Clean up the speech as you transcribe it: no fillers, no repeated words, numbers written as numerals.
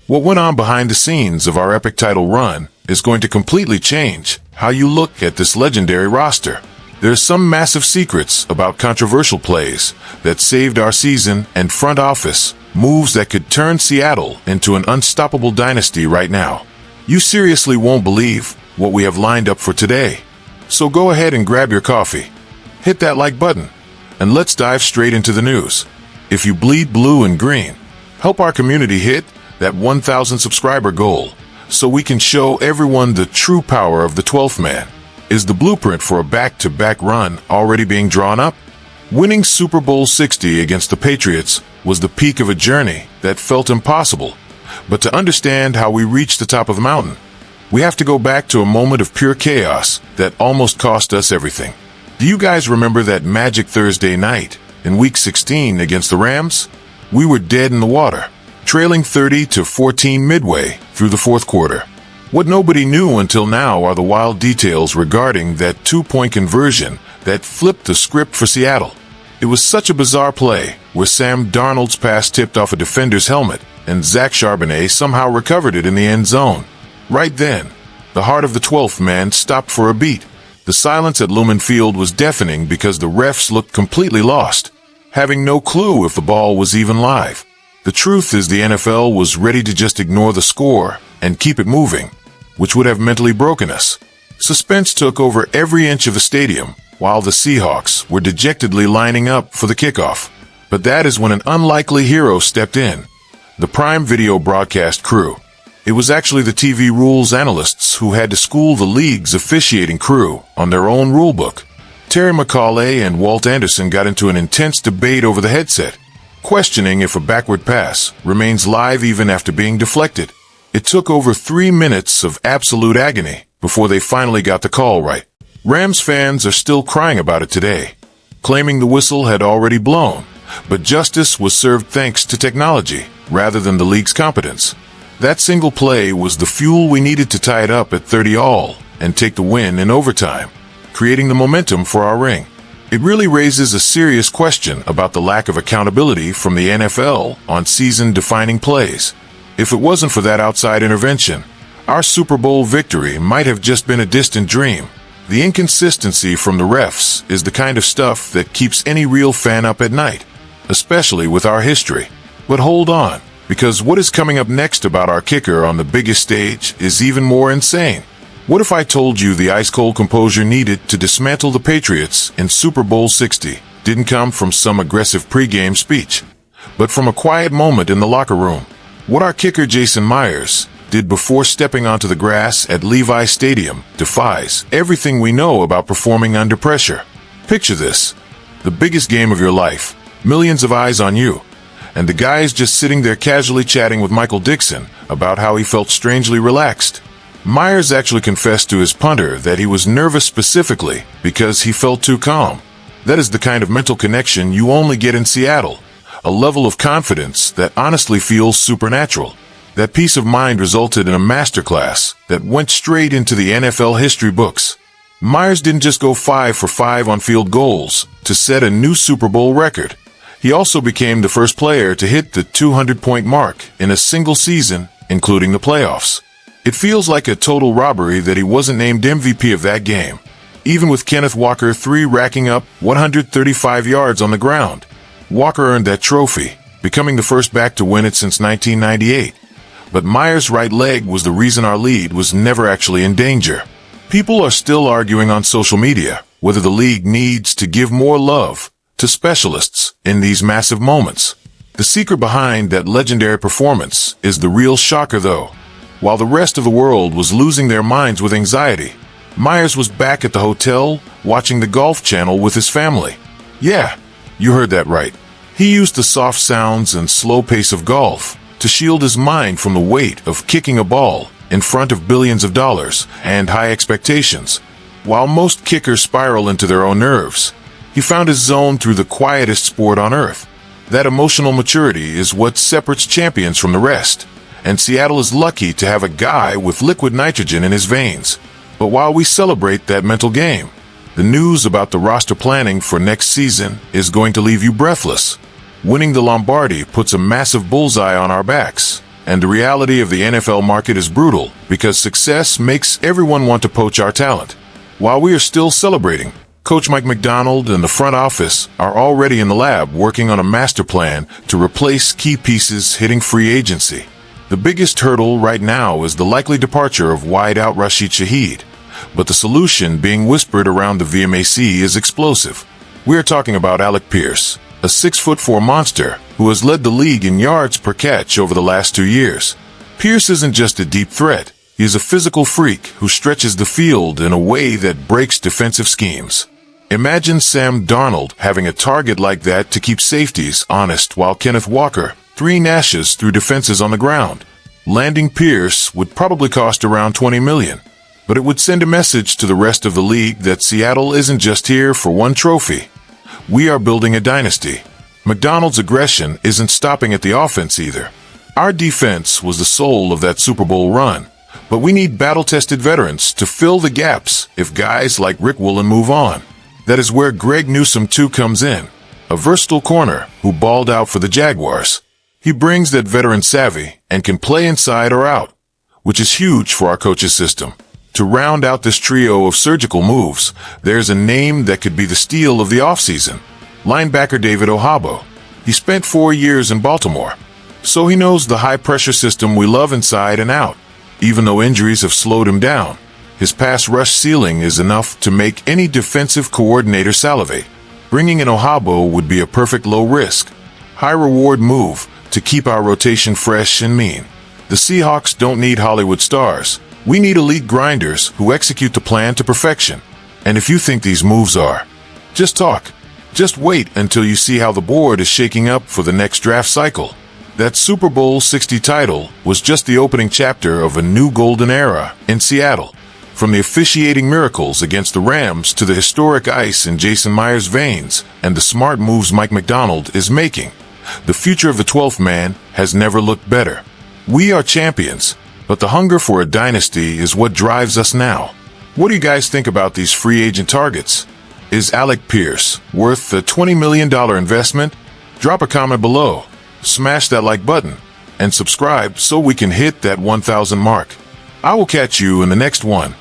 What went on behind the scenes of our epic title run is going to completely change how you look at this legendary roster. There's some massive secrets about controversial plays that saved our season and front office moves that could turn Seattle into an unstoppable dynasty right now. You seriously won't believe what we have lined up for today. So go ahead and grab your coffee, hit that like button, and let's dive straight into the news. If you bleed blue and green, help our community hit that 1,000 subscriber goal so we can show everyone the true power of the 12th man. Is the blueprint for a back-to-back run already being drawn up? Winning Super Bowl 60 against the Patriots was the peak of a journey that felt impossible. But to understand how we reached the top of the mountain, we have to go back to a moment of pure chaos that almost cost us everything. Do you guys remember that magic Thursday night in Week 16 against the Rams? We were dead in the water, trailing 30-14 midway through the fourth quarter. What nobody knew until now are the wild details regarding that two-point conversion that flipped the script for Seattle. It was such a bizarre play where Sam Darnold's pass tipped off a defender's helmet and Zach Charbonnet somehow recovered it in the end zone. Right then, the heart of the 12th man stopped for a beat. The silence at Lumen Field was deafening because the refs looked completely lost, having no clue if the ball was even live. The truth is the NFL was ready to just ignore the score and keep it moving, which would have mentally broken us. Suspense took over every inch of the stadium, while the Seahawks were dejectedly lining up for the kickoff. But that is when an unlikely hero stepped in. The Prime Video broadcast crew. It was actually the TV rules analysts who had to school the league's officiating crew on their own rulebook. Terry McCauley and Walt Anderson got into an intense debate over the headset, questioning if a backward pass remains live even after being deflected. It took over 3 minutes of absolute agony before they finally got the call right. Rams fans are still crying about it today, claiming the whistle had already blown, but justice was served thanks to technology rather than the league's competence. That single play was the fuel we needed to tie it up at 30-all and take the win in overtime, creating the momentum for our ring. It really raises a serious question about the lack of accountability from the NFL on season-defining plays. If it wasn't for that outside intervention, our Super Bowl victory might have just been a distant dream. The inconsistency from the refs is the kind of stuff that keeps any real fan up at night, especially with our history. But hold on, because what is coming up next about our kicker on the biggest stage is even more insane. What if I told you the ice-cold composure needed to dismantle the Patriots in Super Bowl 60 didn't come from some aggressive pregame speech, but from a quiet moment in the locker room? What our kicker Jason Myers did before stepping onto the grass at Levi Stadium defies everything we know about performing under pressure. Picture this: the biggest game of your life, millions of eyes on you, and the guy is just sitting there casually chatting with Michael Dixon about how he felt strangely relaxed. Myers actually confessed to his punter that he was nervous specifically because he felt too calm. That is the kind of mental connection you only get in Seattle, a level of confidence that honestly feels supernatural. That peace of mind resulted in a masterclass that went straight into the NFL history books. Myers didn't just go 5 for 5 on field goals to set a new Super Bowl record. He also became the first player to hit the 200-point mark in a single season, including the playoffs. It feels like a total robbery that he wasn't named MVP of that game, even with Kenneth Walker III racking up 135 yards on the ground. Walker earned that trophy, becoming the first back to win it since 1998. But Myers' right leg was the reason our lead was never actually in danger. People are still arguing on social media whether the league needs to give more love to specialists in these massive moments. The secret behind that legendary performance is the real shocker, though. While the rest of the world was losing their minds with anxiety, Myers was back at the hotel watching the Golf Channel with his family. Yeah, you heard that right. He used the soft sounds and slow pace of golf to shield his mind from the weight of kicking a ball in front of billions of dollars and high expectations. While most kickers spiral into their own nerves, he found his zone through the quietest sport on earth. That emotional maturity is what separates champions from the rest, and Seattle is lucky to have a guy with liquid nitrogen in his veins. But while we celebrate that mental game, the news about the roster planning for next season is going to leave you breathless. Winning the Lombardi puts a massive bullseye on our backs, And the reality of the NFL market is brutal because success makes everyone want to poach our talent. While we are still celebrating, Coach Mike Macdonald and the front office are already in the lab working on a master plan to replace key pieces hitting free agency. The biggest hurdle right now is the likely departure of wideout Rashid Shaheed, but the solution being whispered around the VMAC is explosive. We are talking about Alec Pierce, a 6'4" monster who has led the league in yards per catch over the last 2 years. Pierce isn't just a deep threat. He is a physical freak who stretches the field in a way that breaks defensive schemes. Imagine Sam Darnold having a target like that to keep safeties honest while Kenneth Walker 3 nashes through defenses on the ground. Landing Pierce would probably cost around $20 million, but it would send a message to the rest of the league that Seattle isn't just here for one trophy. We are building a dynasty. Macdonald's aggression isn't stopping at the offense either. Our defense was the soul of that Super Bowl run, but we need battle-tested veterans to fill the gaps if guys like Rick Woolen move on. That is where Greg Newsome too comes in, a versatile corner who balled out for the Jaguars. He brings that veteran savvy and can play inside or out, which is huge for our coach's system. To round out this trio of surgical moves, there's a name that could be the steal of the offseason. Linebacker David Ohabo. He spent 4 years in Baltimore, so he knows the high-pressure system we love inside and out. Even though injuries have slowed him down, his pass rush ceiling is enough to make any defensive coordinator salivate. Bringing in Ohabo would be a perfect low-risk, high-reward move to keep our rotation fresh and mean. The Seahawks don't need Hollywood stars. We need elite grinders who execute the plan to perfection. And if you think these moves are, just talk. Just wait until you see how the board is shaking up for the next draft cycle. That Super Bowl 60 title was just the opening chapter of a new golden era in Seattle. From the officiating miracles against the Rams to the historic ice in Jason Myers' veins and the smart moves Mike Macdonald is making, the future of the 12th man has never looked better. We are champions, but the hunger for a dynasty is what drives us now. What do you guys think about these free agent targets? Is Alec Pierce worth the $20 million investment? Drop a comment below, smash that like button, and subscribe so we can hit that 1,000 mark. I will catch you in the next one.